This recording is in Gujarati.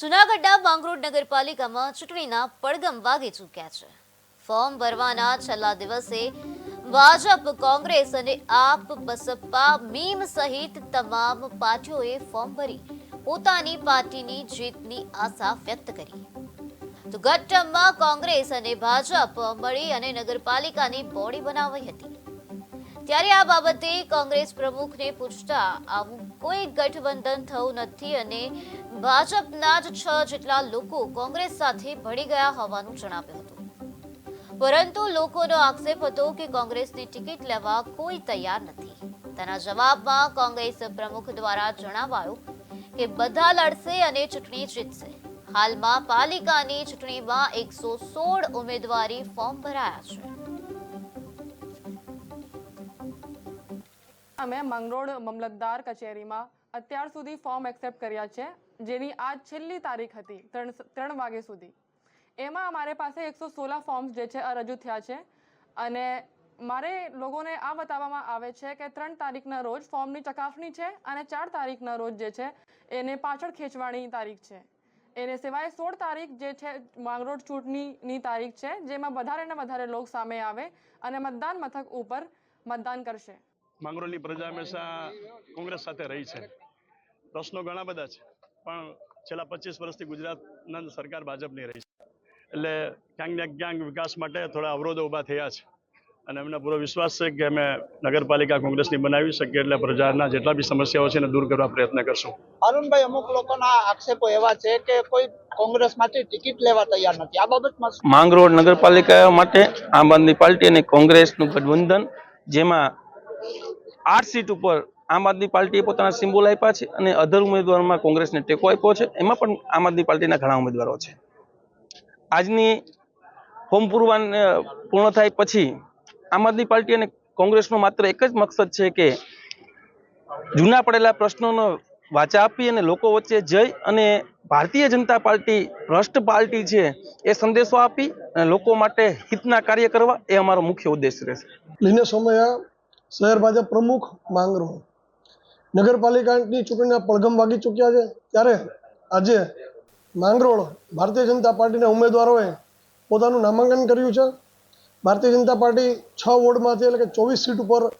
જૂનાગઢના માંગરોળ નગરપાલિકામાં ચૂંટણીના પડઘમ વાગી ચૂક્યા છે। ફોર્મ ભરવાના છેલ્લા દિવસે ભાજપ, કોંગ્રેસ અને આપ, બસપા, મીમ સહિત તમામ પાર્ટીઓએ ફોર્મ ભરી પોતાની પાર્ટીની જીતની આશા વ્યક્ત કરી। તો ગત ટર્મમાં કોંગ્રેસ અને ભાજપ મળી અને નગરપાલિકાની બોડી બનાવી હતી, ત્યારે આ બાબતે કોંગ્રેસ પ્રમુખને પૂછતા આવું કોઈ ગઠબંધન થયું નથી અને ભાજપના જ 6 જેટલા લોકો કોંગ્રેસ સાથે ભળી ગયા હોવાનું જણાવ્યું હતું। પરંતુ લોકોનો આક્ષેપ હતો કે કોંગ્રેસની ટિકિટ લેવા કોઈ તૈયાર નથી। તેના જવાબમાં કોંગ્રેસ પ્રમુખ દ્વારા જણાવાયું કે બધા લડશે અને ચૂંટણી જીતશે। હાલમાં પાલિકાની ચૂંટણીમાં 116 ઉમેદવારી ફોર્મ ભરાયા છે। અમે માંગરોળ મામલતદાર કચેરીમાં અત્યાર સુધી ફોર્મ એક્સેપ્ટ કર્યા છે, જેની આજ છેલ્લી તારીખ હતી 3 વાગ્યા સુધી। એમાં અમારે પાસે 116 ફોર્મ્સ જે છે રજૂ થયા છે અને મારે લોકોને આ બતાવવામાં આવે છે કે 3 તારીખના રોજ ફોર્મની ચકાસણી છે અને 4 તારીખના રોજ જે છે એને પાછળ ખેંચવાની તારીખ છે। એને સિવાય 16 તારીખ જે છે માંગરોળ ચૂંટણીની તારીખ છે, જેમાં વધારે ને વધારે લોકો સામે આવે અને મતદાન મથક ઉપર મતદાન કરશે। માંગરોળની પ્રજા હંમેશા કોંગ્રેસ સાથે રહી છે। પ્રશ્નો ઘણા બધા છે, પણ છેલ્લા 25 વર્ષથી ગુજરાતના સરકાર ભાજપની રહી છે, એટલે ક્યાંક ને ક્યાંક વિકાસ માટે થોડા અવરોધો ઊભા થયા છે અને અમને પૂરો વિશ્વાસ છે કે અમે નગરપાલિકા કોંગ્રેસની બનાવી શકીએ એટલે પ્રજાના જેટલા બી સમસ્યાઓ છે એને દૂર કરવા પ્રયત્ન કરશું। અરુણભાઈ, અમુક લોકોના આક્ષેપો એવા છે કે કોઈ કોંગ્રેસમાંથી ટિકિટ લેવા તૈયાર નથી, આ બાબતમાં માંગરોળ નગરપાલિકા માટે આમ આદમી પાર્ટી અને કોંગ્રેસનું ગઠબંધન, જેમાં 8 સીટ ઉપર આમ આદમી પાર્ટીએ પોતાના સિમ્બોલ આપ્યા છે અને અધર ઉમેદવારોમાં કોંગ્રેસને ટેકો આપ્યો છે। એમાં પણ આમ આદમી પાર્ટીના ઘણા ઉમેદવારો છે। આજની ફોર્મ પૂર્ણ થાય પછી આમ આદમી પાર્ટી અને કોંગ્રેસનો માત્ર એક જ મકસદ છે કે જૂના પડેલા પ્રશ્નોનો વાચા આપી અને લોકો વચ્ચે જઈ અને ભારતીય જનતા પાર્ટી ભ્રષ્ટ પાર્ટી છે એ સંદેશો આપી અને લોકો માટે હિતના કાર્ય કરવા એ અમારો મુખ્ય ઉદ્દેશ રહેશે। લિનેશ સોમૈયા, શહેર ભાજપ પ્રમુખ, માંગરોળ। નગરપાલિકાની ચૂંટણીના પડઘમ વાગી ચૂક્યા છે, ત્યારે આજે માંગરોળ ભારતીય જનતા પાર્ટીના ઉમેદવારોએ પોતાનું નામાંકન કર્યું છે। ભારતીય જનતા પાર્ટી 6 વોર્ડમાંથી એટલે કે 24 સીટ ઉપર